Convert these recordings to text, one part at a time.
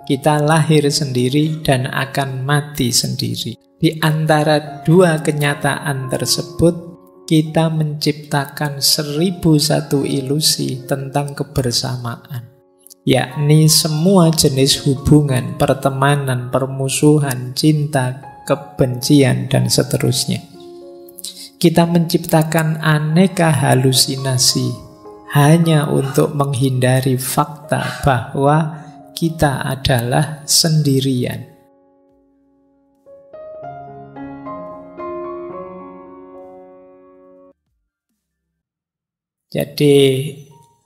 kita lahir sendiri dan akan mati sendiri. Di antara dua kenyataan tersebut, kita menciptakan 1001 ilusi tentang kebersamaan. Yakni semua jenis hubungan, pertemanan, permusuhan, cinta, kebencian, dan seterusnya. Kita menciptakan aneka halusinasi hanya untuk menghindari fakta bahwa kita adalah sendirian. Jadi,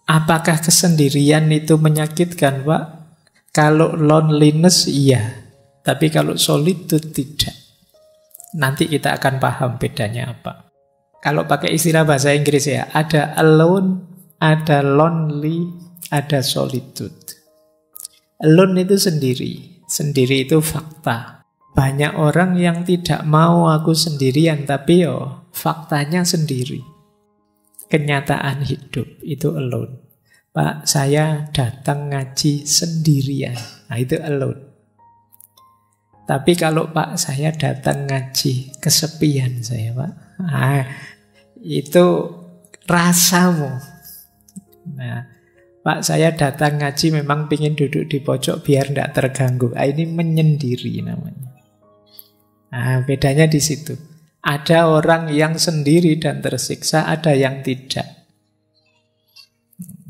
apakah kesendirian itu menyakitkan, Pak? Kalau loneliness, iya. Tapi kalau solitude, tidak. Nanti kita akan paham bedanya apa. Kalau pakai istilah bahasa Inggris ya, ada alone, ada lonely, ada solitude. Alone itu sendiri. Sendiri itu fakta. Banyak orang yang tidak mau aku sendirian, tapi faktanya sendiri. Kenyataan hidup itu alone. Pak, saya datang ngaji sendirian. Nah, itu alone. Tapi kalau Pak, saya datang ngaji kesepian saya, Pak. Nah, itu rasamu. Nah, Pak, saya datang ngaji memang pingin duduk di pojok biar tidak terganggu. Nah, ini menyendiri namanya. Nah, bedanya di situ. Ada orang yang sendiri dan tersiksa, ada yang tidak.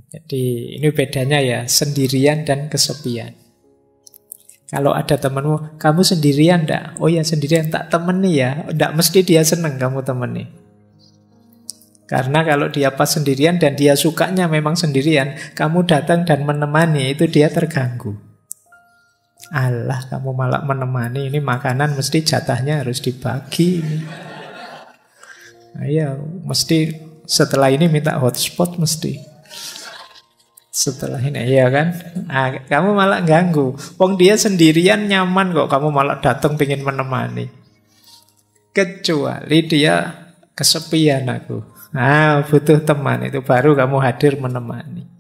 Jadi ini bedanya ya, sendirian dan kesepian. Kalau ada temanmu, kamu sendirian enggak? Oh ya sendirian, tak temani ya. Enggak mesti dia senang kamu temani. Karena kalau dia pas sendirian dan dia sukanya memang sendirian, kamu datang dan menemani, itu dia terganggu. Alah, kamu malah menemani, ini makanan mesti jatahnya harus dibagi. Iya, mesti setelah ini minta hotspot mesti. Setelah ini, iya kan? Nah, kamu malah ganggu. Wong dia sendirian nyaman kok, kamu malah datang pengen menemani. Kecuali dia kesepian aku. Nah, butuh teman, itu baru kamu hadir menemani.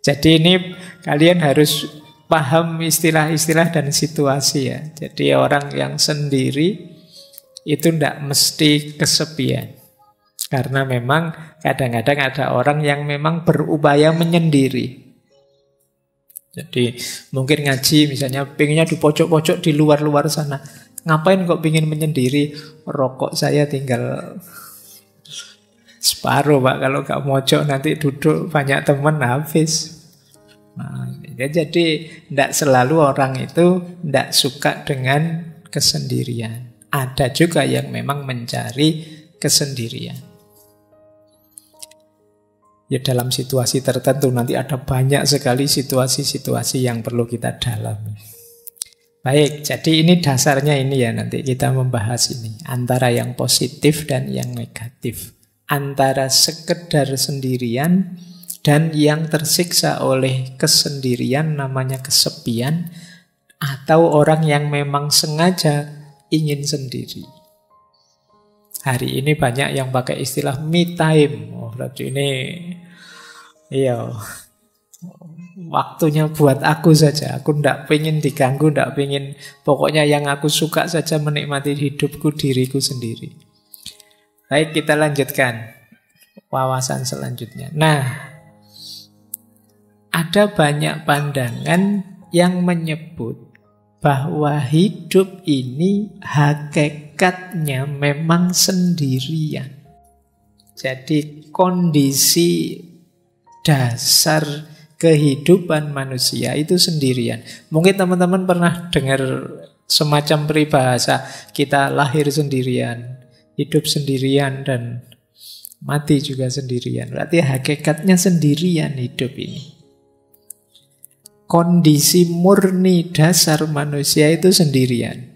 Jadi ini kalian harus paham istilah-istilah dan situasi ya. Jadi orang yang sendiri itu tidak mesti kesepian. Karena memang kadang-kadang ada orang yang memang berupaya menyendiri. Jadi mungkin ngaji misalnya pengennya di pojok-pojok di luar-luar sana. Ngapain kok pengen menyendiri? Rokok saya tinggal separuh, Pak. Kalau gak mojok nanti duduk banyak teman habis. Nah, jadi tidak selalu orang itu tidak suka dengan kesendirian. Ada juga yang memang mencari kesendirian. Ya dalam situasi tertentu nanti ada banyak sekali situasi-situasi yang perlu kita dalami. Baik, jadi ini dasarnya ini ya, nanti kita membahas ini. Antara yang positif dan yang negatif. Antara sekedar sendirian dan yang tersiksa oleh kesendirian namanya kesepian, atau orang yang memang sengaja ingin sendiri. Hari ini banyak yang pakai istilah me time. Oh, berarti ini waktunya buat aku saja. Aku tidak pengen diganggu, tidak pengen. Pokoknya yang aku suka saja menikmati hidupku, diriku sendiri. Baik, kita lanjutkan wawasan selanjutnya. Nah, ada banyak pandangan yang menyebut bahwa hidup ini hakikatnya memang sendirian. Jadi kondisi dasar kehidupan manusia itu sendirian. Mungkin teman-teman pernah dengar semacam peribahasa, kita lahir sendirian, hidup sendirian, dan mati juga sendirian. Berarti hakikatnya sendirian hidup ini. Kondisi murni dasar manusia itu sendirian.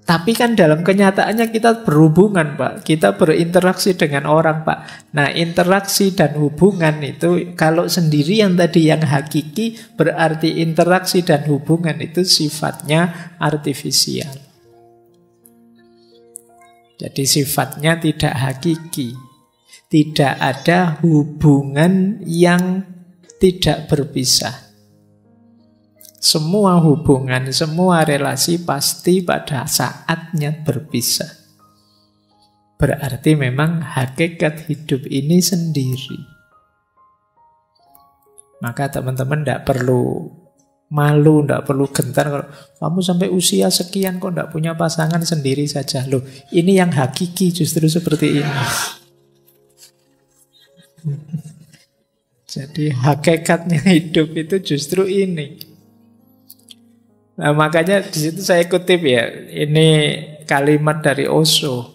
Tapi kan dalam kenyataannya kita berhubungan, Pak. Kita berinteraksi dengan orang, Pak. Nah, interaksi dan hubungan itu kalau sendirian tadi yang hakiki, berarti interaksi dan hubungan itu sifatnya artifisial. Jadi sifatnya tidak hakiki. Tidak ada hubungan yang tidak berpisah. Semua hubungan, semua relasi pasti pada saatnya berpisah. Berarti memang hakikat hidup ini sendiri. Maka teman-teman tidak perlu malu, tidak perlu gentar kalau kamu sampai usia sekian kok tidak punya pasangan, sendiri saja. Loh, ini yang hakiki justru seperti ini. Jadi hakikatnya hidup itu justru ini. Nah, makanya di situ saya kutip ya, ini kalimat dari Osho.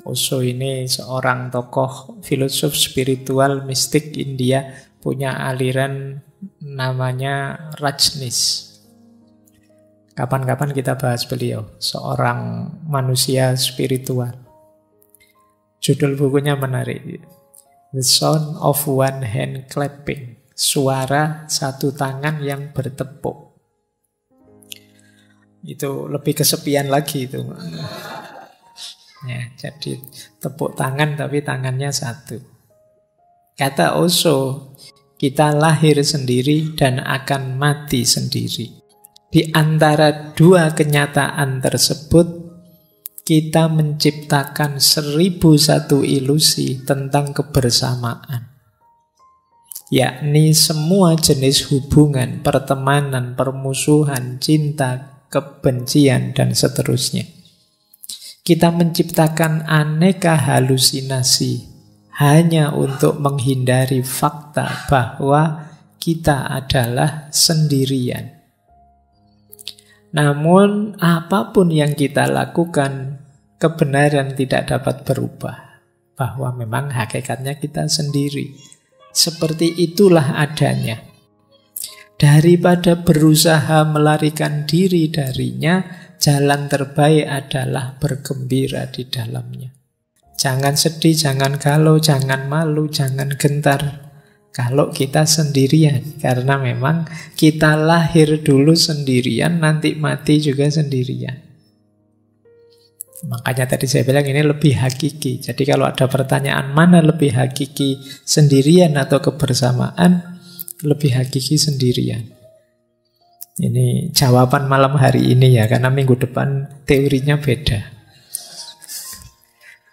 Osho ini seorang tokoh filosof spiritual mistik India, punya aliran namanya Rajneesh. Kapan-kapan kita bahas beliau, seorang manusia spiritual. Judul bukunya menarik. The Sound of One Hand Clapping. Suara satu tangan yang bertepuk. Itu lebih kesepian lagi itu. Ya, jadi tepuk tangan tapi tangannya satu. Kata Osho, kita lahir sendiri dan akan mati sendiri. Di antara dua kenyataan tersebut, kita menciptakan 1001 ilusi tentang kebersamaan. Yakni semua jenis hubungan, pertemanan, permusuhan, cinta, kebencian, dan seterusnya. Kita menciptakan aneka halusinasi hanya untuk menghindari fakta bahwa kita adalah sendirian. Namun apapun yang kita lakukan, kebenaran tidak dapat berubah. Bahwa memang hakikatnya kita sendiri. Seperti itulah adanya. Daripada berusaha melarikan diri darinya, jalan terbaik adalah bergembira di dalamnya. Jangan sedih, jangan galau, jangan malu, jangan gentar kalau kita sendirian. Karena memang kita lahir dulu sendirian, nanti mati juga sendirian. Makanya tadi saya bilang ini lebih hakiki. Jadi kalau ada pertanyaan mana lebih hakiki, sendirian atau kebersamaan, lebih hakiki sendirian. Ini jawaban malam hari ini ya, karena minggu depan teorinya beda.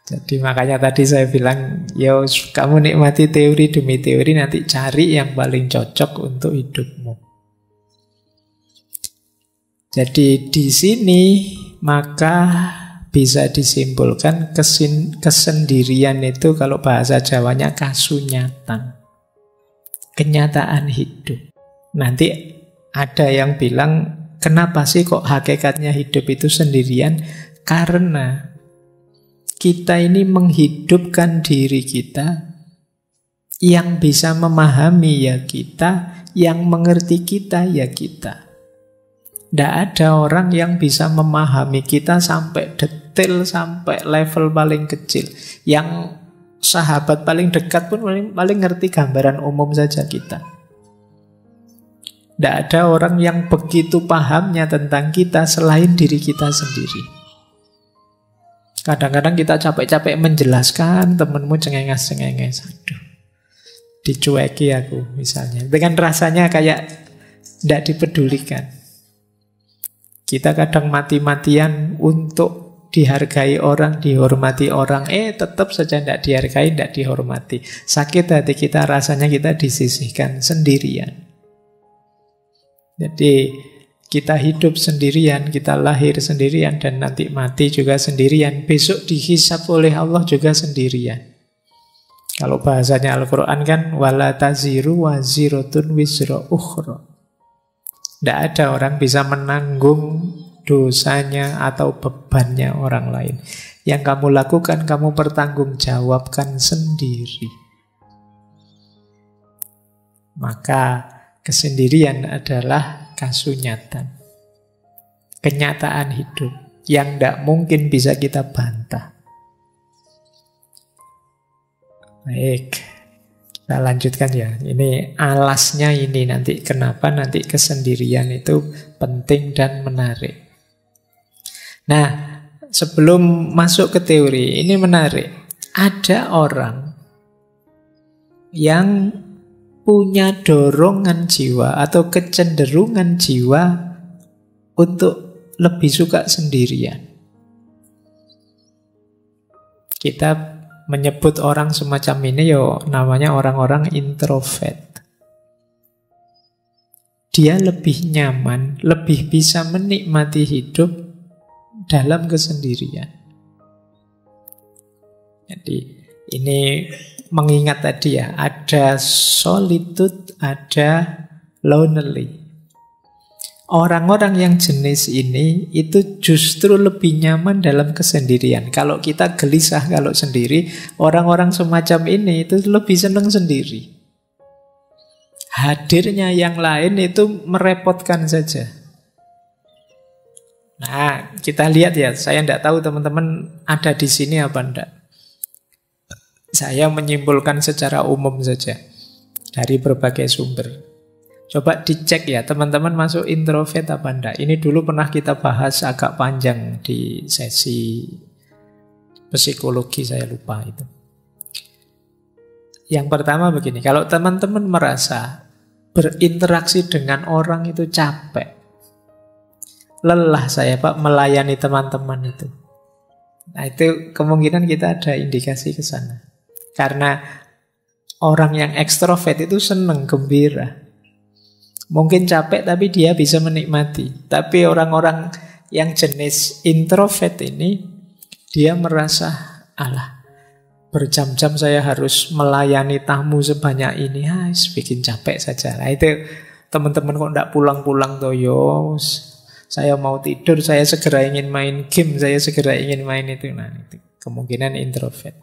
Jadi makanya tadi saya bilang, yo kamu nikmati teori demi teori, nanti cari yang paling cocok untuk hidupmu. Jadi di sini maka bisa disimpulkan kesendirian itu kalau bahasa Jawanya kasunyatan. Kenyataan hidup. Nanti ada yang bilang, kenapa sih kok hakikatnya hidup itu sendirian? Karena kita ini menghidupkan diri kita, yang bisa memahami ya kita, yang mengerti kita ya kita. Tidak ada orang yang bisa memahami kita sampai detail, sampai level paling kecil. Yang sahabat paling dekat pun paling ngerti gambaran umum saja kita. Tidak ada orang yang begitu pahamnya tentang kita selain diri kita sendiri. Kadang-kadang kita capek-capek menjelaskan, temenmu cengenges-cengenges. Aduh, dicueki aku misalnya. Dengan rasanya kayak tidak dipedulikan. Kita kadang mati-matian untuk dihargai orang, dihormati orang. Tetap saja tidak dihargai, tidak dihormati. Sakit hati kita, rasanya kita disisihkan sendirian. Jadi kita hidup sendirian, kita lahir sendirian, dan nanti mati juga sendirian. Besok dihisab oleh Allah juga sendirian. Kalau bahasanya Al-Quran kan, wala taziru waziratun wizra ukhra. Tidak ada orang bisa menanggung dosanya atau bebannya orang lain. Yang kamu lakukan, kamu pertanggungjawabkan sendiri. Maka kesendirian adalah kasunyatan, kenyataan hidup yang tidak mungkin bisa kita bantah. Baik, kita lanjutkan ya. Ini alasnya ini nanti kenapa nanti kesendirian itu penting dan menarik. Nah, sebelum masuk ke teori, ini menarik. Ada orang yang punya dorongan jiwa atau kecenderungan jiwa untuk lebih suka sendirian. Kita menyebut orang semacam ini namanya orang-orang introvert. Dia lebih nyaman, lebih bisa menikmati hidup dalam kesendirian. Jadi ini mengingat tadi ya, ada solitude, ada lonely. Orang-orang yang jenis ini itu justru lebih nyaman dalam kesendirian. Kalau kita gelisah kalau sendiri, orang-orang semacam ini itu lebih senang sendiri. Hadirnya yang lain itu merepotkan saja. Nah, kita lihat ya, saya tidak tahu teman-teman ada di sini apa enggak. Saya menyimpulkan secara umum saja dari berbagai sumber. Coba dicek ya, teman-teman masuk introvert apa enggak. Ini dulu pernah kita bahas agak panjang di sesi psikologi, saya lupa itu. Yang pertama begini, kalau teman-teman merasa berinteraksi dengan orang itu capek, lelah saya Pak melayani teman-teman itu. Nah itu kemungkinan kita ada indikasi ke sana. Karena orang yang ekstrovert itu senang, gembira. Mungkin capek tapi dia bisa menikmati. Tapi orang-orang yang jenis introvert ini, dia merasa, alah, berjam-jam saya harus melayani tamu sebanyak ini, bikin capek saja. Nah itu teman-teman kok enggak pulang-pulang toyo, saya mau tidur, saya segera ingin main game, saya segera ingin main itu. Nah itu kemungkinan introvert.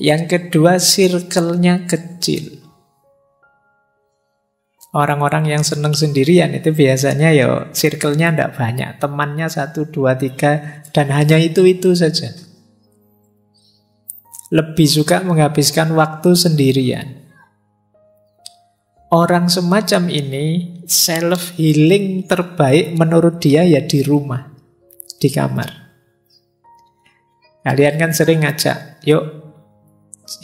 Yang kedua, circle-nya kecil. Orang-orang yang senang sendirian itu biasanya circle-nya enggak banyak, temannya 1, 2, 3 dan hanya itu saja. Lebih suka menghabiskan waktu sendirian. Orang semacam ini self healing terbaik menurut dia ya di rumah, di kamar. Kalian kan sering ngajak, yuk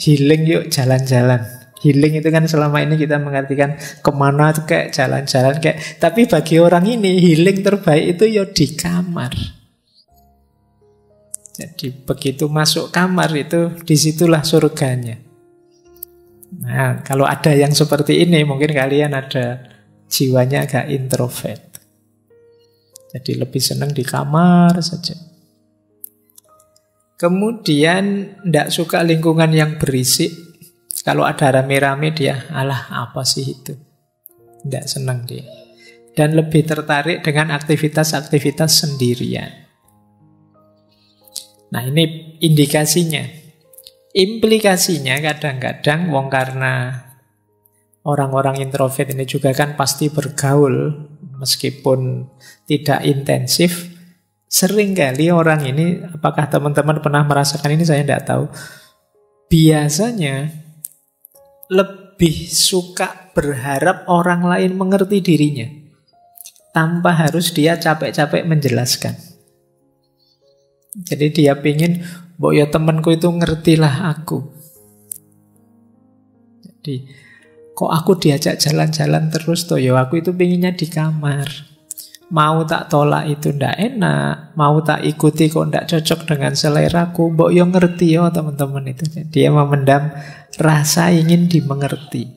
healing, yuk jalan-jalan. Healing itu kan selama ini kita mengartikan kemana tuh kayak jalan-jalan kayak. Tapi bagi orang ini healing terbaik itu ya di kamar. Jadi begitu masuk kamar itu disitulah surganya. Nah kalau ada yang seperti ini mungkin kalian ada jiwanya agak introvert. Jadi lebih senang di kamar saja. Kemudian tidak suka lingkungan yang berisik. Kalau ada rame-rame dia, alah apa sih itu. Tidak senang dia. Dan lebih tertarik dengan aktivitas-aktivitas sendirian. Nah ini indikasinya. Implikasinya kadang-kadang karena orang-orang introvert ini juga kan pasti bergaul meskipun tidak intensif. Seringkali orang ini, apakah teman-teman pernah merasakan ini saya tidak tahu, biasanya lebih suka berharap orang lain mengerti dirinya tanpa harus dia capek-capek menjelaskan. Jadi dia pingin, ya temanku itu ngertilah aku. Jadi, kok aku diajak jalan-jalan terus aku itu pinginnya di kamar. Mau tak tolak itu ndak enak, mau tak ikuti kok ndak cocok dengan seleraku, ya ngerti teman-teman itu. Dia memendam rasa ingin dimengerti.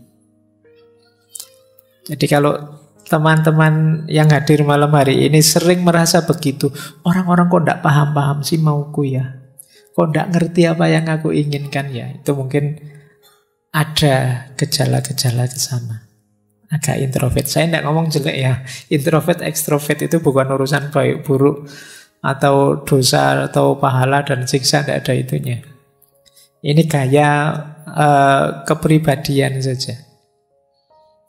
Jadi kalau teman-teman yang hadir malam hari ini sering merasa begitu, orang-orang kok ndak paham-paham sih mauku ya, kok ndak ngerti apa yang aku inginkan ya, itu mungkin ada gejala-gejala ke sana. Agak introvert. Saya tidak ngomong jelek ya. Introvert, ekstrovert itu bukan urusan baik buruk atau dosa atau pahala dan siksa, tidak ada itunya. Ini gaya kepribadian saja.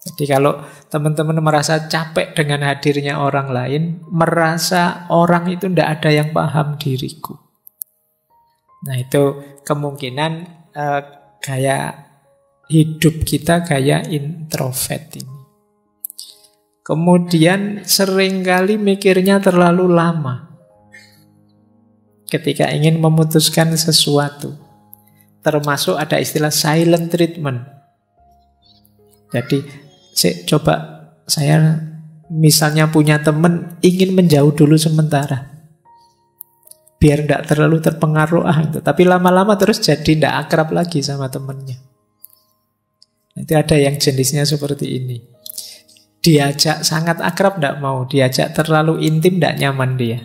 Jadi kalau teman-teman merasa capek dengan hadirnya orang lain, merasa orang itu tidak ada yang paham diriku. Nah itu kemungkinan gaya hidup kita gaya introvert ini. Kemudian seringkali mikirnya terlalu lama ketika ingin memutuskan sesuatu. Termasuk ada istilah silent treatment. Jadi coba saya misalnya punya teman ingin menjauh dulu sementara. Biar tidak terlalu terpengaruh itu. Tapi lama-lama terus jadi tidak akrab lagi sama temannya. Itu ada yang jenisnya seperti ini. Diajak sangat akrab tidak mau, diajak terlalu intim tidak nyaman dia.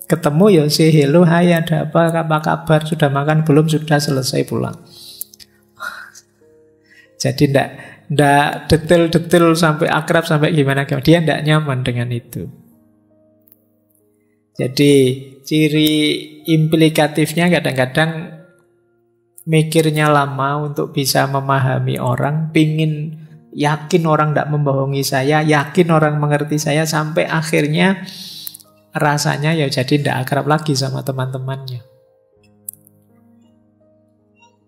Ketemu ya say hello, hai ada apa kabar, sudah makan belum, sudah selesai pulang. Jadi tidak detail-detail sampai akrab sampai gimana. Dia tidak nyaman dengan itu. Jadi ciri implikatifnya kadang-kadang mikirnya lama untuk bisa memahami orang, pingin yakin orang tidak membohongi saya, yakin orang mengerti saya, sampai akhirnya rasanya ya jadi tidak akrab lagi sama teman-temannya.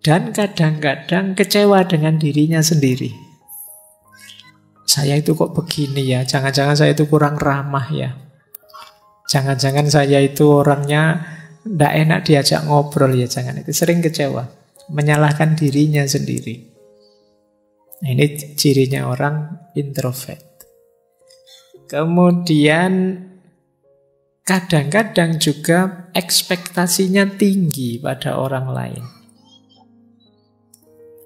Dan kadang-kadang kecewa dengan dirinya sendiri. Saya itu kok begini ya, jangan-jangan saya itu kurang ramah ya. Jangan-jangan saya itu orangnya tidak enak diajak ngobrol ya, jangan. Itu sering kecewa, menyalahkan dirinya sendiri. Nah, ini cirinya orang introvert. Kemudian kadang-kadang juga ekspektasinya tinggi pada orang lain.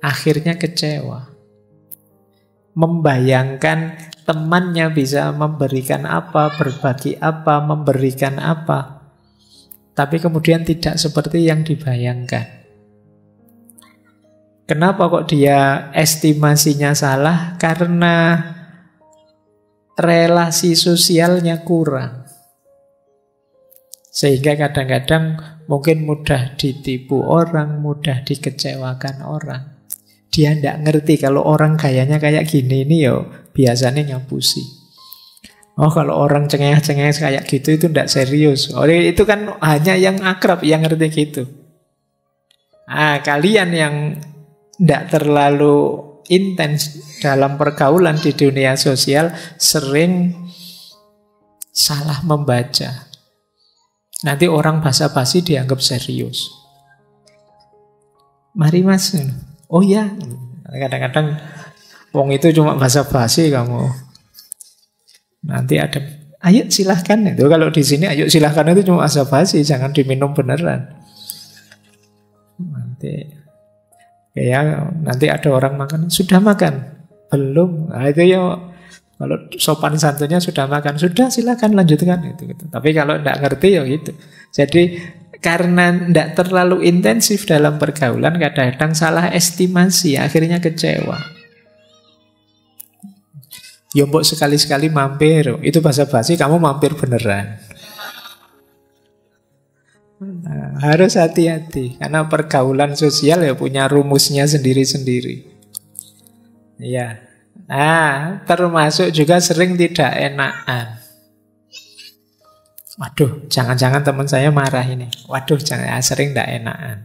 Akhirnya kecewa. Membayangkan temannya bisa memberikan apa, berbagi apa, memberikan apa. Tapi kemudian tidak seperti yang dibayangkan. Kenapa kok dia estimasinya salah? Karena relasi sosialnya kurang. Sehingga kadang-kadang mungkin mudah ditipu orang, mudah dikecewakan orang. Dia tidak ngerti kalau orang gayanya kayak gini ini ya biasanya ngapusi. Oh kalau orang cengeng-cengeng kayak gitu itu tidak serius. Oh itu kan hanya yang akrab yang ngerti gitu. Kalian yang tidak terlalu intens dalam pergaulan di dunia sosial sering salah membaca. Nanti orang basa-basi dianggap serius. Mari mas. Oh ya, kadang-kadang wong itu cuma basa-basi kamu. Nanti ada, ayo silahkan itu. Kalau di sini ayo silahkan itu cuma basa-basi, jangan diminum beneran. Nanti ada orang makan, sudah makan? Belum. Nah, itu ya kalau sopan santunnya sudah makan, sudah silahkan lanjutkan gitu. Tapi kalau tidak ngerti ya gitu. Jadi karena tidak terlalu intensif dalam pergaulan, kadang-kadang salah estimasi, akhirnya kecewa. Ya mbok sekali-sekali mampir, itu basa-basi, kamu mampir beneran. Nah, harus hati-hati, karena pergaulan sosial ya punya rumusnya sendiri-sendiri. Ya, nah termasuk juga sering tidak enakan. Waduh, jangan-jangan teman saya marah ini. Waduh, jangan, sering tidak enakan.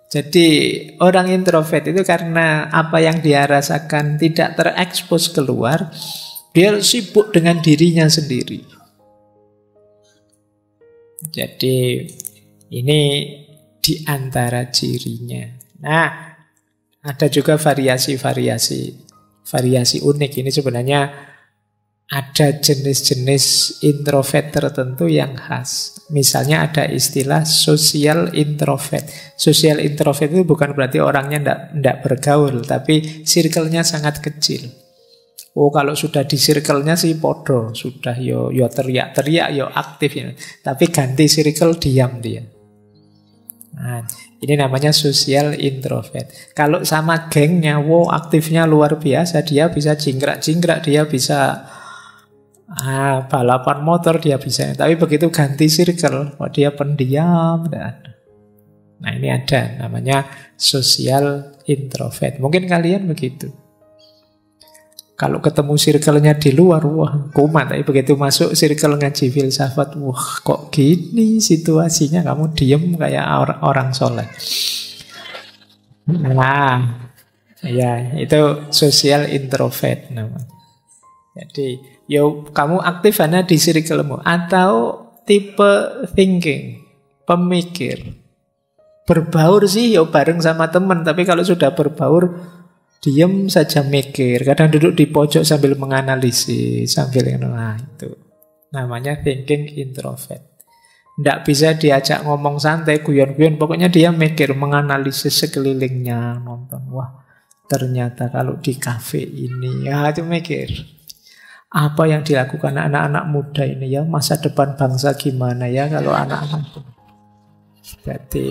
Jadi orang introvert itu karena apa yang dia rasakan tidak terekspos keluar, dia sibuk dengan dirinya sendiri. Jadi ini di antara cirinya. Nah, ada juga variasi unik. Ini sebenarnya ada jenis-jenis introvert tertentu yang khas. Misalnya ada istilah social introvert. Social introvert itu bukan berarti orangnya tidak bergaul, tapi circle-nya sangat kecil. Oh kalau sudah di circle-nya sih podo, sudah yo teriak-teriak, yo aktif ya. Tapi ganti circle diam dia. Nah, ini namanya social introvert. Kalau sama gengnya, wow aktifnya luar biasa, dia bisa jingkrak-jingkrak, dia bisa balapan motor dia bisa. Tapi begitu ganti circle, dia pendiam. Nah ini ada, namanya social introvert. Mungkin kalian begitu. Kalau ketemu circle-nya di luar, wah kumat. Tapi begitu masuk circle ngaji filsafat, wah kok gini situasinya, kamu diem kayak orang soleh. Nah, ya itu social introvert namanya. Jadi, kamu aktif hanya di circle-mu. Atau tipe thinking, pemikir. Berbaur sih bareng sama teman, tapi kalau sudah berbaur Diam saja mikir, kadang duduk di pojok sambil menganalisis, sambil itu namanya thinking introvert. Tidak bisa diajak ngomong santai, guyon-guyon, pokoknya dia mikir, menganalisis sekelilingnya, nonton, wah ternyata kalau di kafe ini, ya itu mikir. Apa yang dilakukan anak-anak muda ini ya, masa depan bangsa gimana ya kalau anak-anak itu. Jadi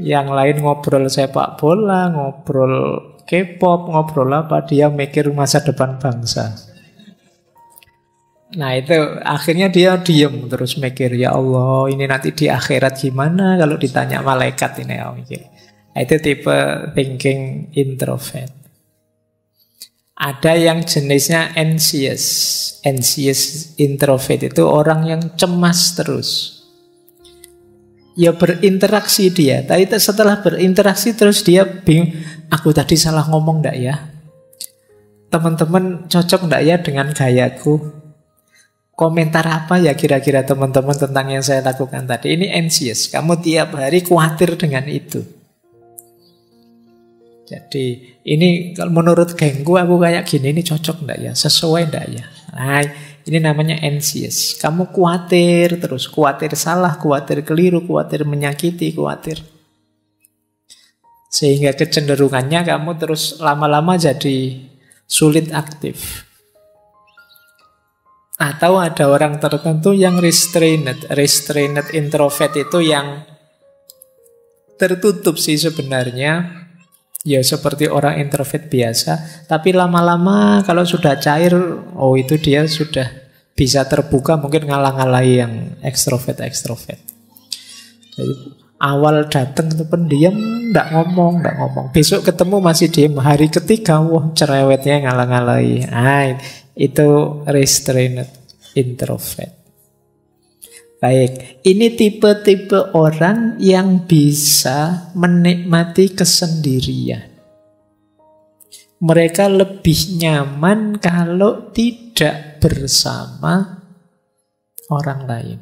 yang lain ngobrol sepak bola, ngobrol K-pop, ngobrol apa, dia mikir masa depan bangsa. Nah itu akhirnya dia diem terus mikir, ya Allah ini nanti di akhirat gimana kalau ditanya malaikat ini, ya mikir. Itu tipe thinking introvert. Ada yang jenisnya anxious. Anxious introvert itu orang yang cemas terus. Ya berinteraksi dia, tapi setelah berinteraksi terus dia bingung, aku tadi salah ngomong enggak ya? Teman-teman cocok enggak ya dengan gayaku? Komentar apa ya kira-kira teman-teman tentang yang saya lakukan tadi? Ini anxious, kamu tiap hari khawatir dengan itu. Jadi ini kalau menurut gengku aku kayak gini, ini cocok enggak ya? Sesuai enggak ya? Nah, ini namanya anxious. Kamu khawatir terus, khawatir salah, khawatir keliru, khawatir menyakiti, khawatir. Sehingga kecenderungannya kamu terus lama-lama jadi sulit aktif. Atau ada orang tertentu yang restrained. Restrained introvert itu yang tertutup sih sebenarnya. Ya seperti orang introvert biasa. Tapi lama-lama kalau sudah cair, oh itu dia sudah bisa terbuka, mungkin ngalah-ngalahi yang ekstrovert. Jadi awal datang itu pendiam, nggak ngomong. Besok ketemu masih diem. Hari ketiga, wah cerewetnya ngalah-ngalahi. Itu restrained introvert. Baik, ini tipe-tipe orang yang bisa menikmati kesendirian. Mereka lebih nyaman kalau tidak bersama orang lain.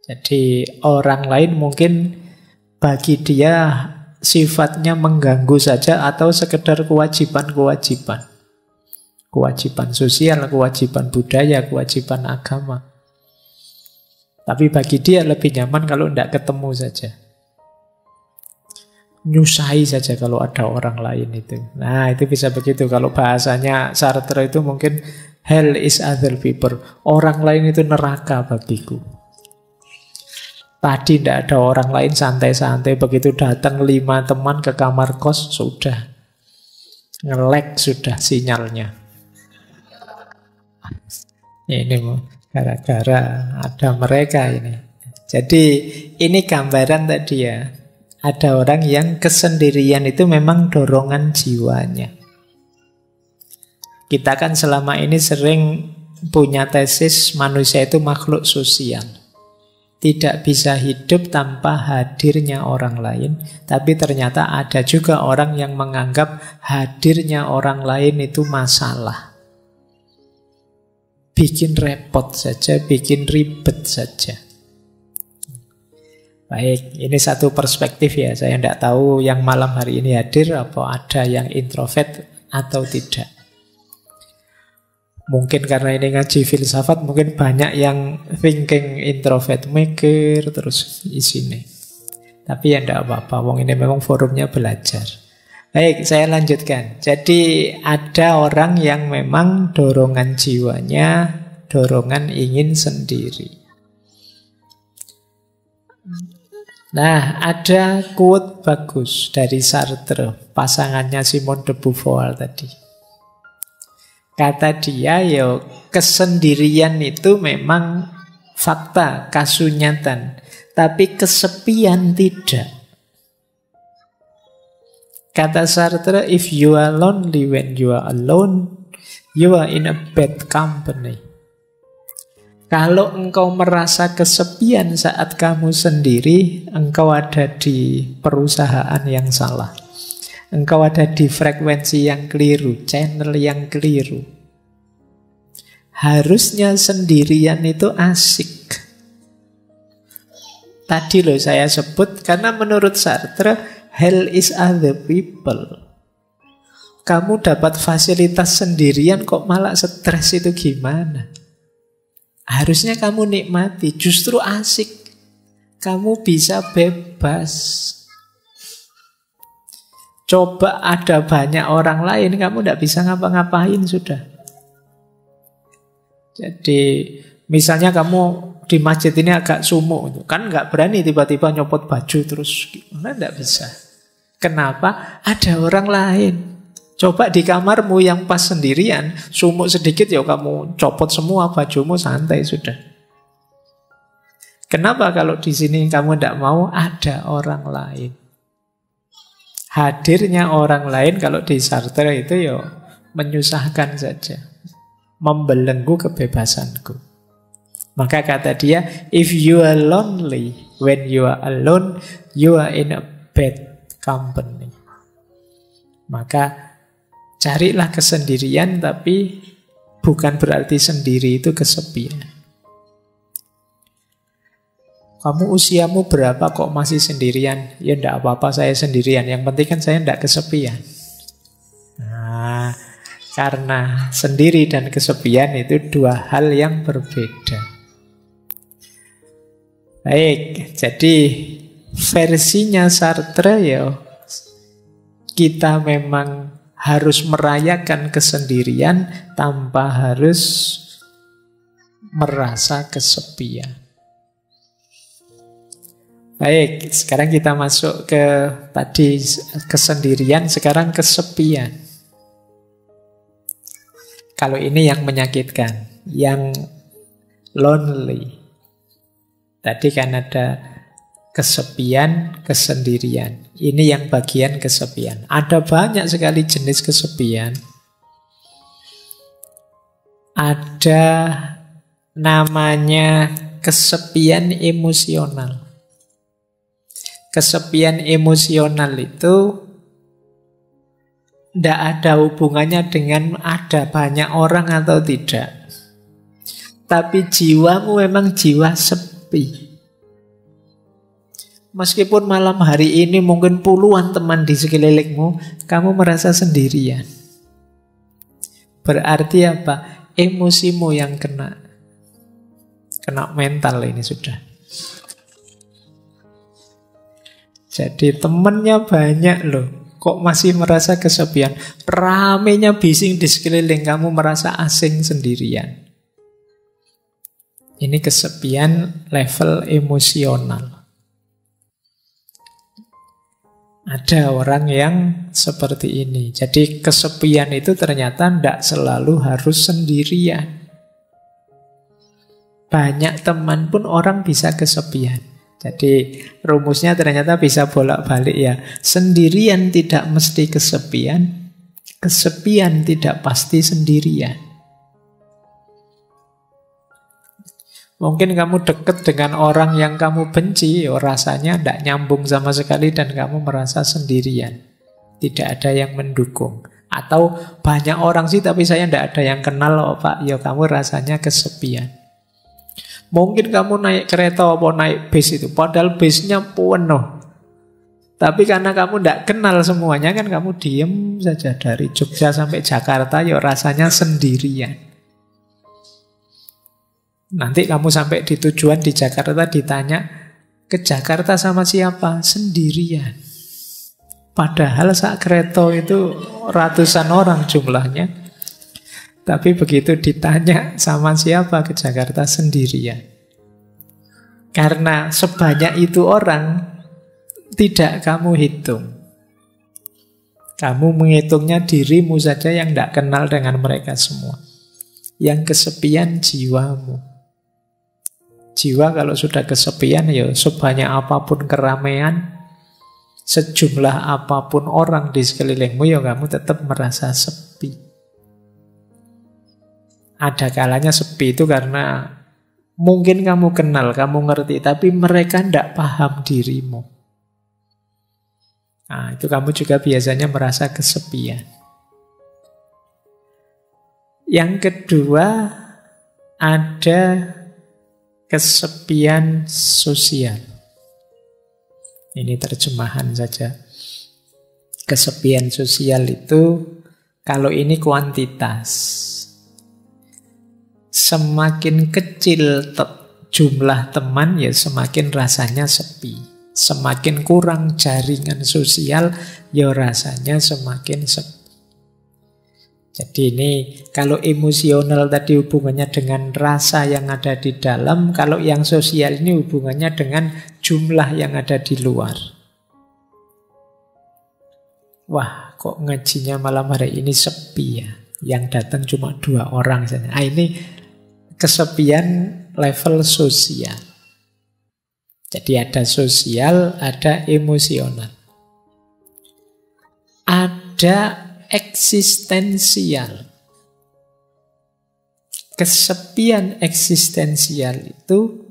Jadi orang lain mungkin bagi dia sifatnya mengganggu saja atau sekedar kewajiban-kewajiban. Kewajiban sosial, kewajiban budaya, kewajiban agama. Tapi bagi dia lebih nyaman kalau tidak ketemu saja. Nyusahi saja kalau ada orang lain itu. Nah itu bisa begitu. Kalau bahasanya Sartre itu mungkin hell is other people. Orang lain itu neraka bagiku. Tadi tidak ada orang lain, santai-santai. Begitu datang 5 teman ke kamar kos, sudah nge-lag sudah sinyalnya. Ini gara-gara ada mereka ini. Jadi ini gambaran tadi ya. Ada orang yang kesendirian itu memang dorongan jiwanya. Kita kan selama ini sering punya tesis manusia itu makhluk sosial. Tidak bisa hidup tanpa hadirnya orang lain. Tapi ternyata ada juga orang yang menganggap hadirnya orang lain itu masalah. Bikin repot saja, bikin ribet saja. Baik, ini satu perspektif ya. Saya tidak tahu yang malam hari ini hadir apa ada yang introvert atau tidak. Mungkin karena ini ngaji filsafat, mungkin banyak yang thinking introvert, mikir terus isinya. Tapi ya tidak apa-apa, wong ini memang forumnya belajar. Baik, saya lanjutkan. Jadi ada orang yang memang dorongan jiwanya, dorongan ingin sendiri. Nah, ada quote bagus dari Sartre, pasangannya Simone de Beauvoir tadi. Kata dia, ya kesendirian itu memang fakta, kasunyatan. Tapi kesepian tidak. Kata Sartre, if you are lonely when you are alone, you are in a bad company. Kalau engkau merasa kesepian saat kamu sendiri, engkau ada di perusahaan yang salah. Engkau ada di frekuensi yang keliru, channel yang keliru. Harusnya sendirian itu asik. Tadi loh saya sebut, karena menurut Sartre, Hell is other people. Kamu dapat fasilitas sendirian kok malah stres, itu gimana? Harusnya kamu nikmati, justru asik. Kamu bisa bebas. Coba ada banyak orang lain, kamu tidak bisa ngapa-ngapain sudah. Jadi misalnya kamu di masjid ini agak sumuk, kan nggak berani tiba-tiba nyopot baju terus, gimana? Nggak bisa. Kenapa? Ada orang lain. Coba di kamarmu yang pas sendirian, sumuk sedikit ya kamu copot semua bajumu, santai sudah. Kenapa kalau di sini kamu tidak mau? Ada orang lain. Hadirnya orang lain kalau di Sartre itu ya menyusahkan saja, membelenggu kebebasanku. Maka kata dia, if you are lonely, when you are alone, you are in a bad company. Maka carilah kesendirian, tapi bukan berarti sendiri itu kesepian. Kamu usiamu berapa kok masih sendirian? Ya enggak apa-apa saya sendirian, yang penting kan saya enggak kesepian. Nah, karena sendiri dan kesepian itu dua hal yang berbeda. Baik, jadi versinya Sartre ya, kita memang harus merayakan kesendirian tanpa harus merasa kesepian. Baik, sekarang kita masuk ke tadi kesendirian, sekarang kesepian. Kalau ini yang menyakitkan, yang lonely. Tadi kan ada kesepian, kesendirian. Ini yang bagian kesepian. Ada banyak sekali jenis kesepian. Ada namanya kesepian emosional. Kesepian emosional itu tidak ada hubungannya dengan ada banyak orang atau tidak. Tapi jiwamu memang jiwa sepi. Meskipun malam hari ini mungkin puluhan teman di sekelilingmu, kamu merasa sendirian. Berarti apa? Emosimu yang kena. Kena mental ini sudah. Jadi temennya banyak loh, kok masih merasa kesepian. Ramenya bising di sekeliling, kamu merasa asing sendirian. Ini kesepian level emosional. Ada orang yang seperti ini. Jadi kesepian itu ternyata tidak selalu harus sendirian. Banyak teman pun orang bisa kesepian. Jadi rumusnya ternyata bisa bolak-balik ya. Sendirian tidak mesti kesepian. Kesepian tidak pasti sendirian. Mungkin kamu dekat dengan orang yang kamu benci, rasanya tidak nyambung sama sekali dan kamu merasa sendirian. Tidak ada yang mendukung. Atau banyak orang sih tapi saya tidak ada yang kenal loh Pak. Ya kamu rasanya kesepian. Mungkin kamu naik kereta atau naik bis itu, padahal bisnya penuh. Tapi karena kamu tidak kenal semuanya kan kamu diem saja dari Jogja sampai Jakarta, ya rasanya sendirian. Nanti kamu sampai di tujuan di Jakarta ditanya, ke Jakarta sama siapa? Sendirian. Padahal saat kereta itu ratusan orang jumlahnya. Tapi begitu ditanya sama siapa ke Jakarta, sendirian. Karena sebanyak itu orang, tidak kamu hitung. Kamu menghitungnya dirimu saja yang tidak kenal dengan mereka semua. Yang kesepian jiwamu. Jiwa kalau sudah kesepian, ya sebanyak apapun keramaian, sejumlah apapun orang di sekelilingmu, ya kamu tetap merasa sepi. Ada kalanya sepi itu karena mungkin kamu kenal, kamu ngerti, tapi mereka tidak paham dirimu. Nah, itu kamu juga biasanya merasa kesepian. Yang kedua, ada kesepian sosial. Ini terjemahan saja. Kesepian sosial itu, kalau ini kuantitas, semakin kecil jumlah teman ya semakin rasanya sepi. Semakin kurang jaringan sosial ya rasanya semakin sepi. Jadi ini kalau emosional tadi hubungannya dengan rasa yang ada di dalam, kalau yang sosial ini hubungannya dengan jumlah yang ada di luar. Wah, kok ngajinya malam hari ini sepi ya. Yang datang cuma 2 orang saja. Ini kesepian level sosial. Jadi ada sosial, ada emosional. Ada eksistensial. Kesepian eksistensial itu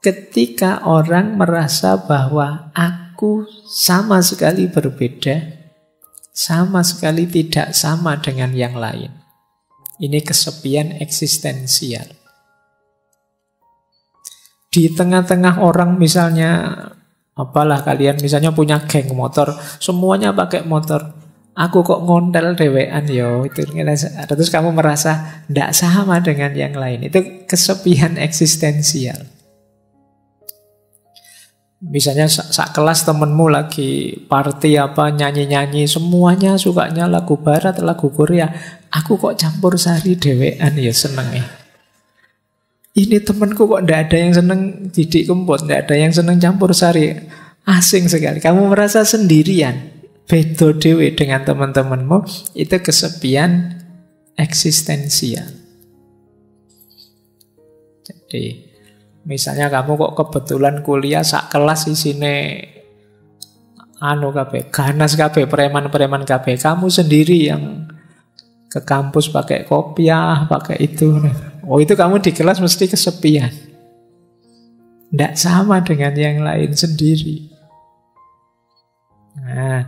ketika orang merasa bahwa aku sama sekali berbeda, sama sekali tidak sama dengan yang lain. Ini kesepian eksistensial. Di tengah-tengah orang misalnya, apalah kalian misalnya punya geng motor, semuanya pakai motor. Aku kok ngontel dewean yo, itu terus kamu merasa tidak sama dengan yang lain. Itu kesepian eksistensial. Misalnya sak kelas temenmu lagi party apa nyanyi-nyanyi, semuanya sukanya lagu barat, lagu Korea. Aku kok campur sari dewean ya seneng. Ini temenku kok ndak ada yang seneng Didik Kempot, ndak ada yang seneng campur sari. Asing sekali. Kamu merasa sendirian, beda dewe dengan teman-temanmu. Itu kesepian eksistensial. Jadi misalnya kamu kok kebetulan kuliah sak kelas isine kabeh, ganas kabeh, preman-preman kabeh. Kamu sendiri yang ke kampus pakai kopiah, pakai itu. Oh, itu kamu di kelas mesti kesepian. Tidak sama dengan yang lain sendiri. Nah,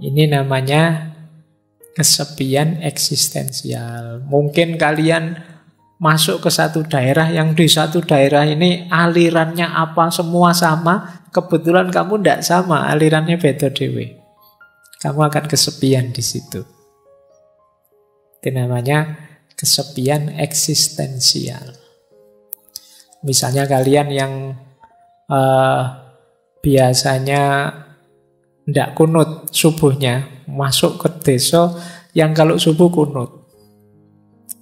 ini namanya kesepian eksistensial. Mungkin kalian masuk ke satu daerah, yang di satu daerah ini alirannya apa semua sama, kebetulan kamu tidak sama, alirannya beda dewe. Kamu akan kesepian di situ. Itu namanya kesepian eksistensial. Misalnya kalian yang biasanya tidak kunut subuhnya, masuk ke desa yang kalau subuh kunut.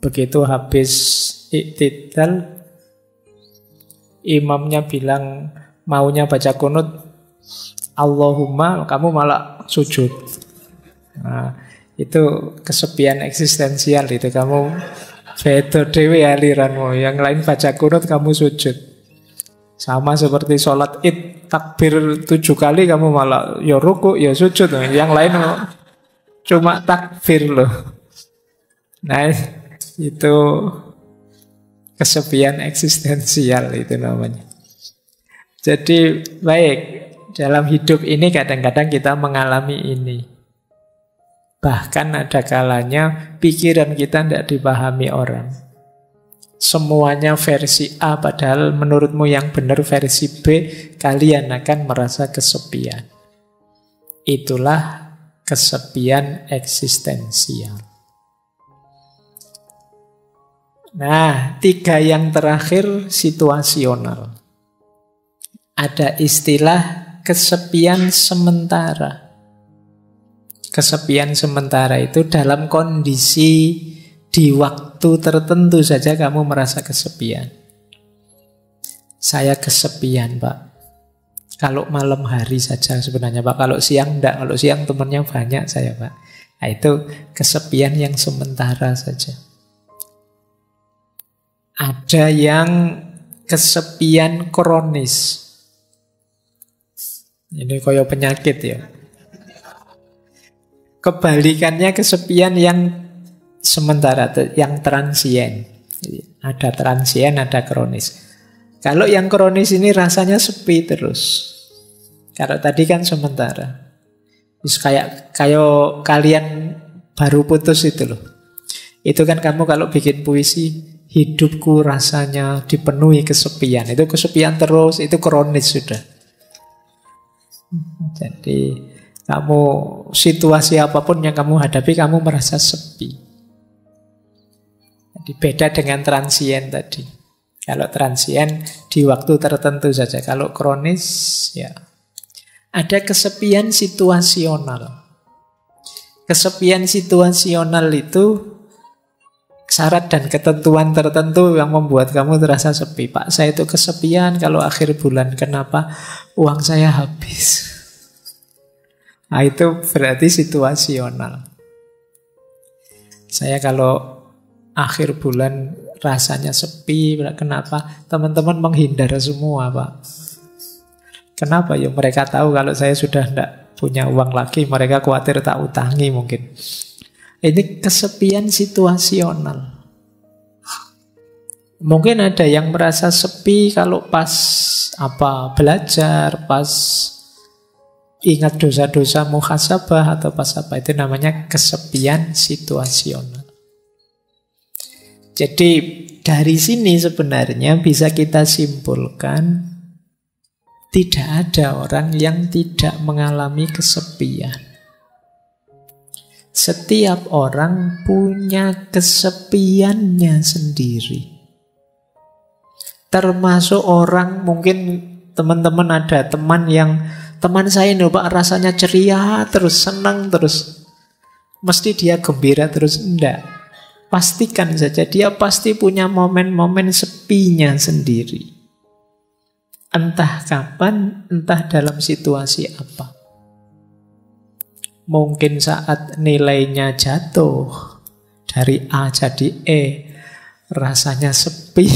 Begitu habis iktidal, imamnya bilang maunya baca kunut, Allahumma, kamu malah sujud. Nah, itu kesepian eksistensial itu. Kamu beda dewe aliranmu. Yang lain baca kunut, kamu sujud. Sama seperti sholat id, takbir 7 kali, kamu malah ya ruku, ya sujud. Yang lain cuma takbir loh. Nah, itu kesepian eksistensial itu namanya. Jadi baik, dalam hidup ini kadang-kadang kita mengalami ini. Bahkan ada kalanya pikiran kita tidak dipahami orang. Semuanya versi A, padahal menurutmu yang benar versi B, kalian akan merasa kesepian. Itulah kesepian eksistensial. Nah, 3 yang terakhir situasional. Ada istilah kesepian sementara. Kesepian sementara itu dalam kondisi di waktu tertentu saja kamu merasa kesepian. Saya kesepian, Pak. Kalau malam hari saja sebenarnya, Pak. Kalau siang enggak. Kalau siang temannya banyak saya, Pak. Nah, itu kesepian yang sementara saja. Ada yang kesepian kronis. Ini koyo penyakit ya. Kebalikannya kesepian yang sementara, yang transien. Ada transien, ada kronis. Kalau yang kronis ini rasanya sepi terus. Kalau tadi kan sementara. Terus kayak kalian baru putus itu loh. Itu kan kamu kalau bikin puisi, hidupku rasanya dipenuhi kesepian. Itu kesepian terus, itu kronis sudah. Jadi Kamu situasi apapun yang kamu hadapi, kamu merasa sepi. Jadi beda dengan transien tadi. Kalau transien di waktu tertentu saja. Kalau kronis, ya ada kesepian situasional. Kesepian situasional itu syarat dan ketentuan tertentu yang membuat kamu terasa sepi. Pak, saya itu kesepian kalau akhir bulan. Kenapa? Uang saya habis. Nah, itu berarti situasional. Saya kalau akhir bulan rasanya sepi. Kenapa? Teman-teman menghindar semua, Pak. Kenapa? Ya mereka tahu kalau saya sudah tidak punya uang lagi. Mereka khawatir tak utangi mungkin. Ini kesepian situasional. Mungkin ada yang merasa sepi kalau pas belajar, pas ingat dosa-dosa muhasabah atau pas apa, itu namanya kesepian situasional. Jadi dari sini sebenarnya bisa kita simpulkan tidak ada orang yang tidak mengalami kesepian. Setiap orang punya kesepiannya sendiri. Termasuk orang, mungkin teman-teman ada teman saya ini Pak rasanya ceria terus, senang terus. Mesti dia gembira terus. Enggak. Pastikan saja dia pasti punya momen-momen sepinya sendiri. Entah kapan, entah dalam situasi apa. Mungkin saat nilainya jatuh dari A jadi E, rasanya sepi.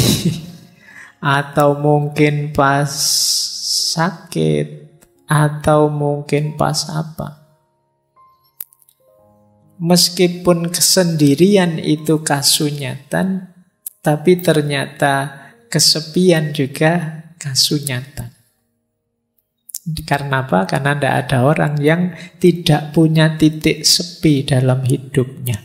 Atau mungkin pas sakit, atau mungkin pas apa. Meskipun kesendirian itu kasunyatan, tapi ternyata kesepian juga kasunyatan. Karena apa? Karena tidak ada orang yang tidak punya titik sepi dalam hidupnya.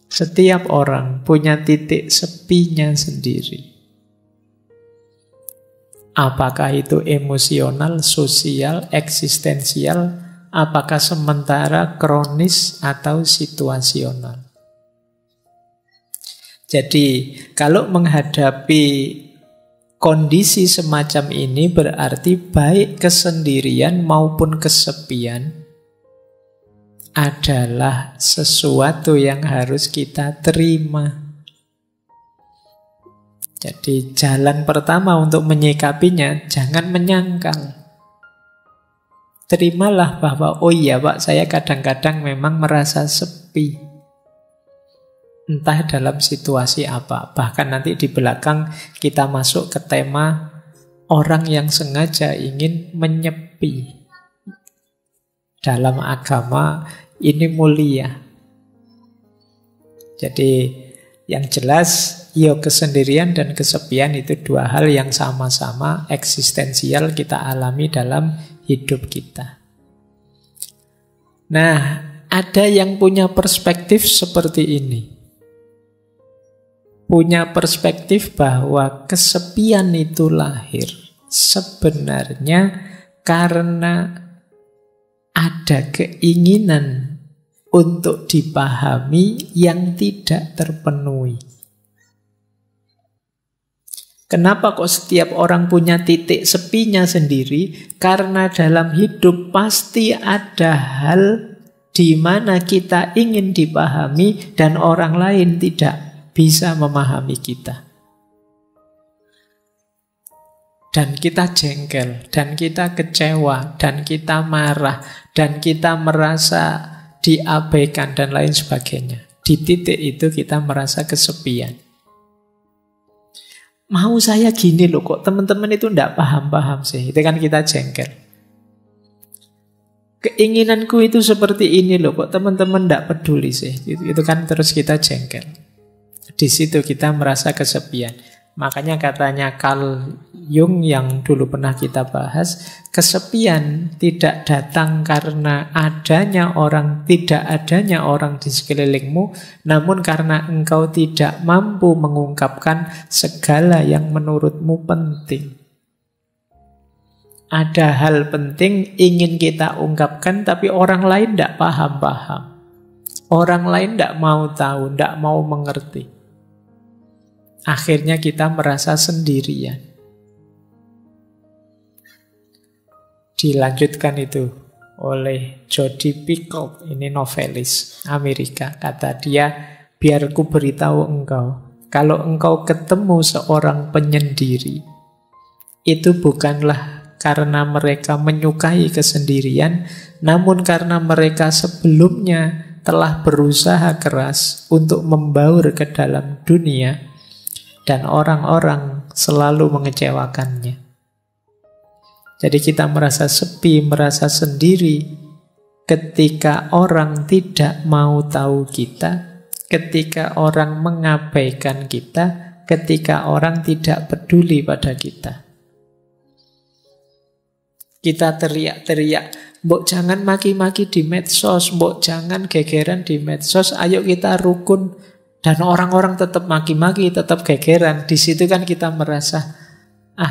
Setiap orang punya titik sepinya sendiri. Apakah itu emosional, sosial, eksistensial, apakah sementara, kronis, atau situasional. Jadi, kalau menghadapi kondisi semacam ini berarti baik kesendirian maupun kesepian adalah sesuatu yang harus kita terima. Jadi jalan pertama untuk menyikapinya, jangan menyangkal. Terimalah bahwa, oh iya Pak, saya kadang-kadang memang merasa sepi. Entah dalam situasi apa. Bahkan nanti di belakang kita masuk ke tema orang yang sengaja ingin menyepi. Dalam agama ini mulia. Jadi yang jelas, kesendirian dan kesepian itu dua hal yang sama-sama eksistensial kita alami dalam hidup kita. Nah, ada yang punya perspektif seperti ini. Punya perspektif bahwa kesepian itu lahir sebenarnya karena ada keinginan untuk dipahami yang tidak terpenuhi. Kenapa kok setiap orang punya titik sepinya sendiri? Karena dalam hidup pasti ada hal di mana kita ingin dipahami dan orang lain tidak bisa memahami kita. Dan kita jengkel, dan kita kecewa, dan kita marah, dan kita merasa diabaikan, dan lain sebagainya. Di titik itu kita merasa kesepian. Mau saya gini loh, kok teman-teman itu tidak paham-paham sih. Itu kan kita jengkel. Keinginanku itu seperti ini loh, kok teman-teman tidak peduli sih. Itu kan terus kita jengkel. Di situ kita merasa kesepian. Makanya katanya Carl Jung yang dulu pernah kita bahas, kesepian tidak datang karena tidak adanya orang di sekelilingmu, namun karena engkau tidak mampu mengungkapkan segala yang menurutmu penting. Ada hal penting ingin kita ungkapkan, tapi orang lain tidak paham-paham. Orang lain tidak mau tahu, tidak mau mengerti. Akhirnya kita merasa sendirian. Dilanjutkan itu oleh Jodi Picoult, ini novelis Amerika. Kata dia, biar ku beritahu engkau, kalau engkau ketemu seorang penyendiri, itu bukanlah karena mereka menyukai kesendirian, namun karena mereka sebelumnya telah berusaha keras untuk membaur ke dalam dunia, dan orang-orang selalu mengecewakannya. Jadi kita merasa sepi, merasa sendiri ketika orang tidak mau tahu kita, ketika orang mengabaikan kita, ketika orang tidak peduli pada kita. Kita teriak-teriak, mbok jangan maki-maki di medsos, mbok jangan gegeran di medsos, ayo kita rukun. Dan orang-orang tetap maki-maki, tetap gegeran. Di situ kan kita merasa,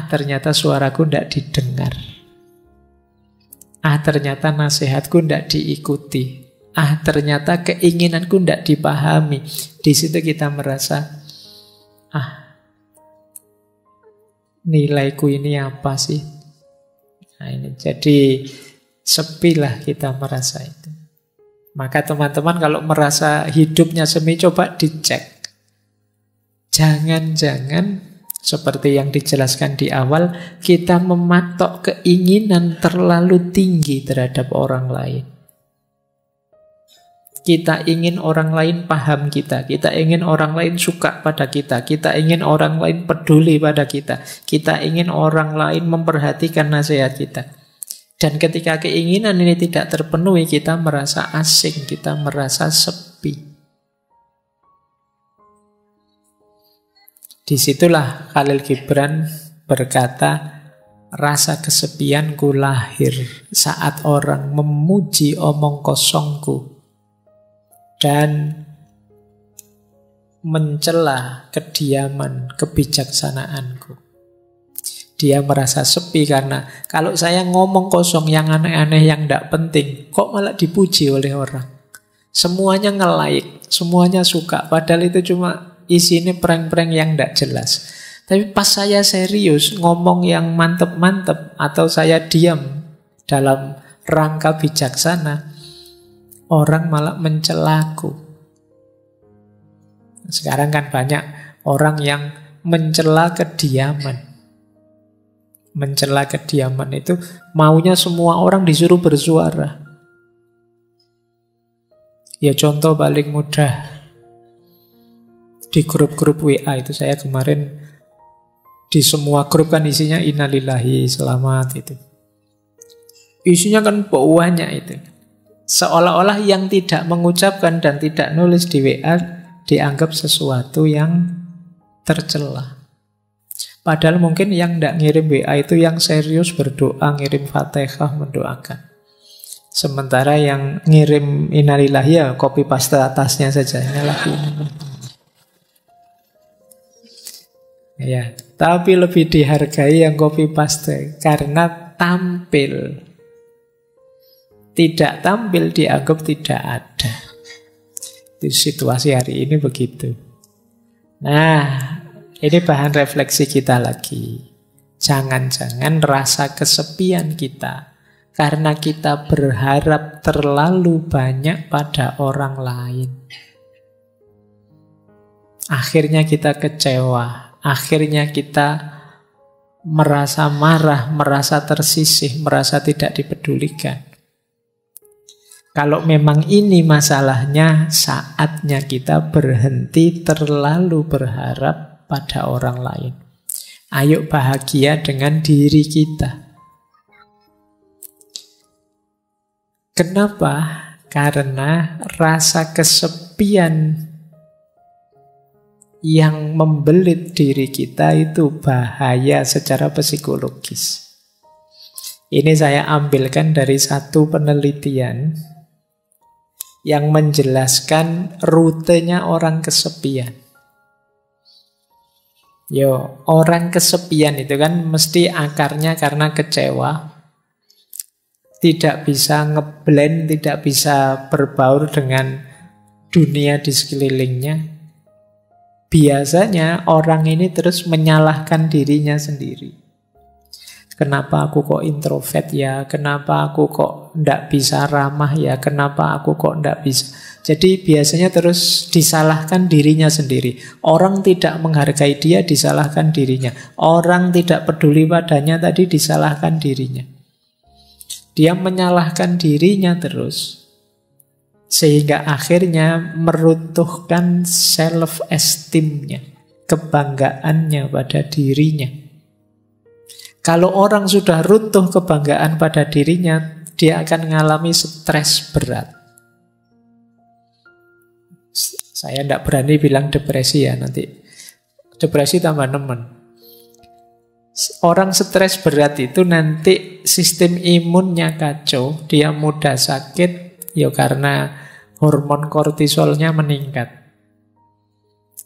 ternyata suaraku tidak didengar. Ternyata nasihatku tidak diikuti. Ternyata keinginanku tidak dipahami. Di situ kita merasa, nilaiku ini apa sih? Nah ini jadi sepilah kita merasa itu. Maka teman-teman kalau merasa hidupnya semi, coba dicek. Jangan-jangan seperti yang dijelaskan di awal, kita mematok keinginan terlalu tinggi terhadap orang lain. Kita ingin orang lain paham kita ingin orang lain suka pada kita ingin orang lain peduli pada kita ingin orang lain memperhatikan nasihat kita. Dan ketika keinginan ini tidak terpenuhi, kita merasa asing, kita merasa sepi. Disitulah Khalil Gibran berkata, rasa kesepianku lahir saat orang memuji omong kosongku dan mencela kediaman kebijaksanaanku. Dia merasa sepi karena kalau saya ngomong kosong yang aneh-aneh yang tidak penting, kok malah dipuji oleh orang. Semuanya nge-like, semuanya suka, padahal itu cuma isinya prank-prank yang tidak jelas. Tapi pas saya serius ngomong yang mantep-mantep atau saya diam dalam rangka bijaksana, orang malah mencelaku. Sekarang kan banyak orang yang mencela kediaman. Mencela kediaman itu maunya semua orang disuruh bersuara. Ya contoh paling mudah, di grup-grup WA itu saya kemarin di semua grup kan isinya innalillahi, selamat itu. Isinya kan banyak itu. Seolah-olah yang tidak mengucapkan dan tidak nulis di WA dianggap sesuatu yang tercela. Padahal mungkin yang tidak ngirim WA itu yang serius berdoa, ngirim Fatihah, mendoakan. Sementara yang ngirim innalillahi ya copy paste atasnya saja. Ya, tapi lebih dihargai yang copy paste karena tampil. Tidak tampil dianggap tidak ada. Itu situasi hari ini begitu. Nah, ini bahan refleksi kita lagi. Jangan-jangan rasa kesepian kita karena kita berharap terlalu banyak pada orang lain. Akhirnya kita kecewa, akhirnya kita merasa marah, merasa tersisih, merasa tidak dipedulikan. Kalau memang ini masalahnya, saatnya kita berhenti terlalu berharap pada orang lain. Ayo bahagia dengan diri kita. Kenapa? Karena rasa kesepian yang membelit diri kita itu bahaya secara psikologis. Ini saya ambilkan dari satu penelitian yang menjelaskan rutenya orang kesepian. Yo, orang kesepian itu kan mesti akarnya karena kecewa, tidak bisa ngeblend, tidak bisa berbaur dengan dunia di sekelilingnya. Biasanya orang ini terus menyalahkan dirinya sendiri. Kenapa aku kok introvert ya? Kenapa aku kok ndak bisa ramah ya? Kenapa aku kok ndak bisa? Jadi biasanya terus disalahkan dirinya sendiri. Orang tidak menghargai dia, disalahkan dirinya. Orang tidak peduli padanya tadi, disalahkan dirinya. Dia menyalahkan dirinya terus. Sehingga akhirnya meruntuhkan self-esteem-nya, kebanggaannya pada dirinya. Kalau orang sudah runtuh kebanggaan pada dirinya, dia akan mengalami stres berat. Saya tidak berani bilang depresi ya, nanti depresi tambah nemen. Orang stres berat itu nanti sistem imunnya kacau, dia mudah sakit, ya karena hormon kortisolnya meningkat.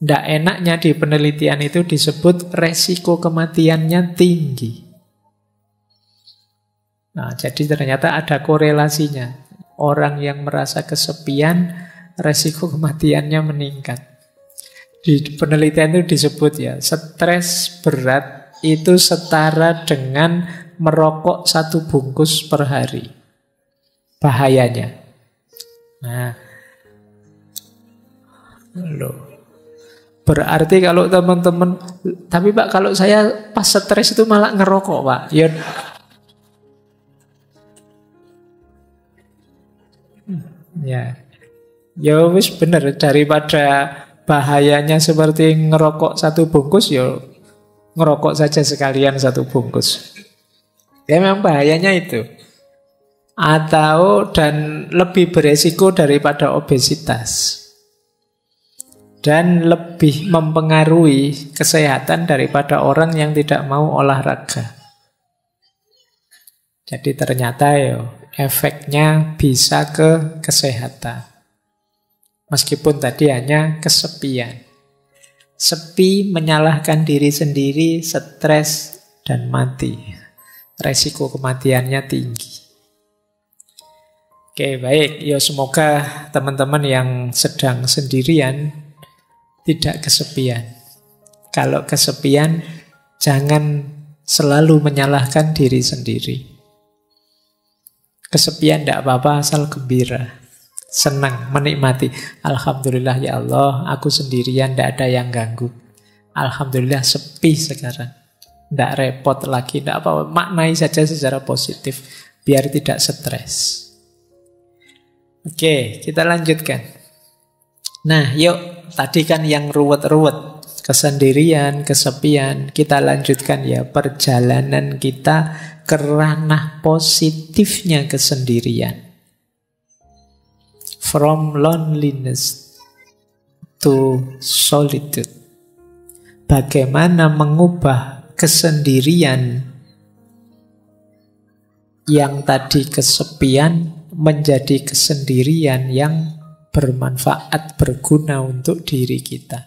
Tidak enaknya di penelitian itu disebut resiko kematiannya tinggi. Nah, jadi ternyata ada korelasinya. Orang yang merasa kesepian, resiko kematiannya meningkat. Di penelitian itu disebut ya, stres berat itu setara dengan merokok 1 bungkus per hari. Bahayanya. Nah, loh. Berarti kalau teman-teman, tapi Pak kalau saya pas stres itu malah ngerokok Pak. Ya wis bener, daripada bahayanya seperti ngerokok 1 bungkus, ya ngerokok saja sekalian 1 bungkus. Ya memang bahayanya itu. Atau dan lebih beresiko daripada obesitas. Dan lebih mempengaruhi kesehatan daripada orang yang tidak mau olahraga. Jadi ternyata ya efeknya bisa ke kesehatan. Meskipun tadi hanya kesepian. Sepi, menyalahkan diri sendiri, stres, dan mati. Resiko kematiannya tinggi. Oke, baik. Ya semoga teman-teman yang sedang sendirian tidak kesepian. Kalau kesepian, jangan selalu menyalahkan diri sendiri. Kesepian tidak apa-apa, asal gembira. Senang, menikmati. Alhamdulillah ya Allah, aku sendirian, tidak ada yang ganggu. Alhamdulillah sepi sekarang. Tidak repot lagi, tidak apa-apa. Maknai saja secara positif, biar tidak stres. Oke, kita lanjutkan. Nah, yuk. Tadi kan yang ruwet-ruwet, kesendirian, kesepian. Kita lanjutkan ya, perjalanan kita ke ranah positifnya kesendirian. From loneliness to solitude. Bagaimana mengubah kesendirian yang tadi kesepian menjadi kesendirian yang bermanfaat, berguna untuk diri kita.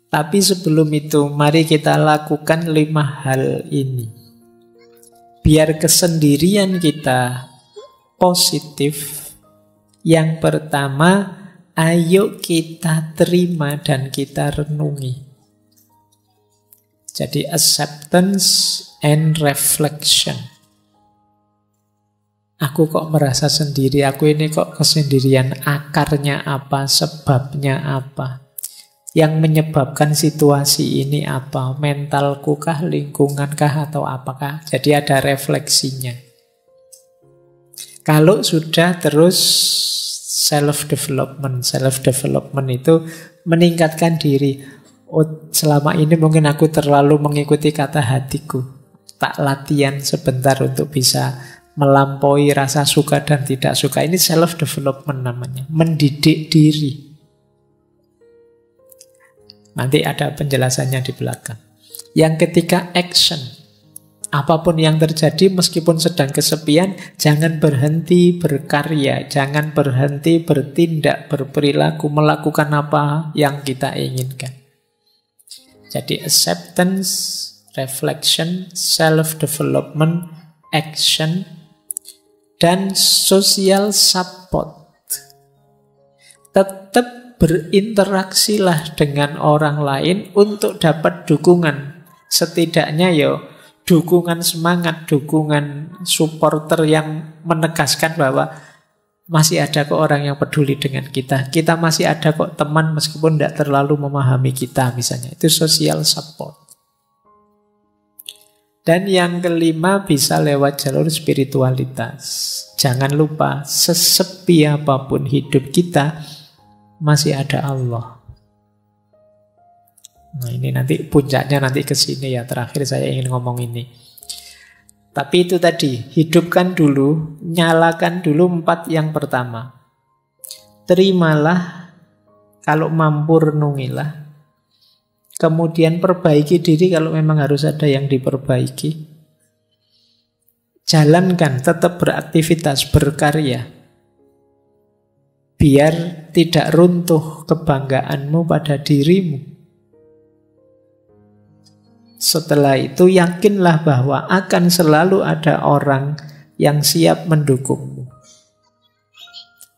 Tapi sebelum itu, mari kita lakukan 5 hal ini. Biar kesendirian kita positif. Yang pertama, ayo kita terima dan kita renungi. Jadi acceptance and reflection. Aku kok merasa sendiri, aku ini kok kesendirian, akarnya apa, sebabnya apa, yang menyebabkan situasi ini apa, mentalku kah, lingkungan kah, atau apakah. Jadi ada refleksinya. Kalau sudah terus self-development itu meningkatkan diri. Oh, selama ini mungkin aku terlalu mengikuti kata hatiku, tak latihan sebentar untuk bisa melampaui rasa suka dan tidak suka. Ini self-development namanya. Mendidik diri. Nanti ada penjelasannya di belakang. Yang ketiga, action. Apapun yang terjadi, meskipun sedang kesepian, jangan berhenti berkarya. Jangan berhenti bertindak, berperilaku, melakukan apa yang kita inginkan. Jadi acceptance, reflection, self-development, action, dan social support. Tetap berinteraksilah dengan orang lain untuk dapat dukungan. Setidaknya dukungan semangat, dukungan supporter yang menegaskan bahwa masih ada kok orang yang peduli dengan kita. Kita masih ada kok teman meskipun tidak terlalu memahami kita misalnya. Itu social support. Dan yang kelima bisa lewat jalur spiritualitas. Jangan lupa, sesepi apapun hidup kita, masih ada Allah. Nah ini nanti puncaknya nanti ke sini ya. Terakhir saya ingin ngomong ini. Tapi itu tadi, hidupkan dulu, nyalakan dulu 4 yang pertama. Terimalah, kalau mampu renungilah. Kemudian perbaiki diri kalau memang harus ada yang diperbaiki. Jalankan, tetap beraktivitas, berkarya. Biar tidak runtuh kebanggaanmu pada dirimu. Setelah itu yakinlah bahwa akan selalu ada orang yang siap mendukungmu.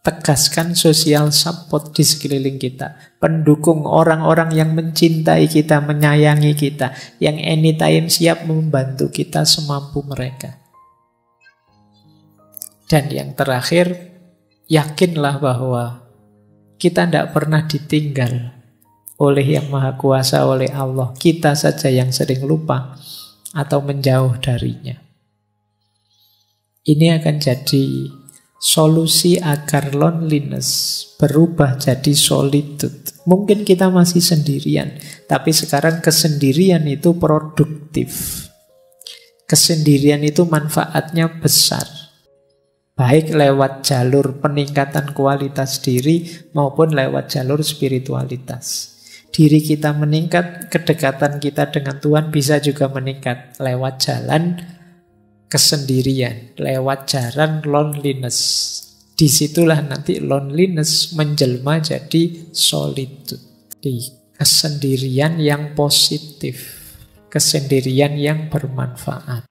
Tegaskan social support di sekeliling kita. Pendukung orang-orang yang mencintai kita, menyayangi kita, yang anytime siap membantu kita semampu mereka. Dan yang terakhir, yakinlah bahwa kita tidak pernah ditinggal oleh Yang Maha Kuasa, oleh Allah. Kita saja yang sering lupa atau menjauh darinya. Ini akan jadi solusi agar loneliness berubah jadi solitude. Mungkin kita masih sendirian, tapi sekarang kesendirian itu produktif. Kesendirian itu manfaatnya besar. Baik lewat jalur peningkatan kualitas diri maupun lewat jalur spiritualitas. Diri kita meningkat, kedekatan kita dengan Tuhan bisa juga meningkat lewat jalan kesendirian, lewat jalan loneliness. Disitulah nanti loneliness menjelma jadi solitude. Di kesendirian yang positif, kesendirian yang bermanfaat.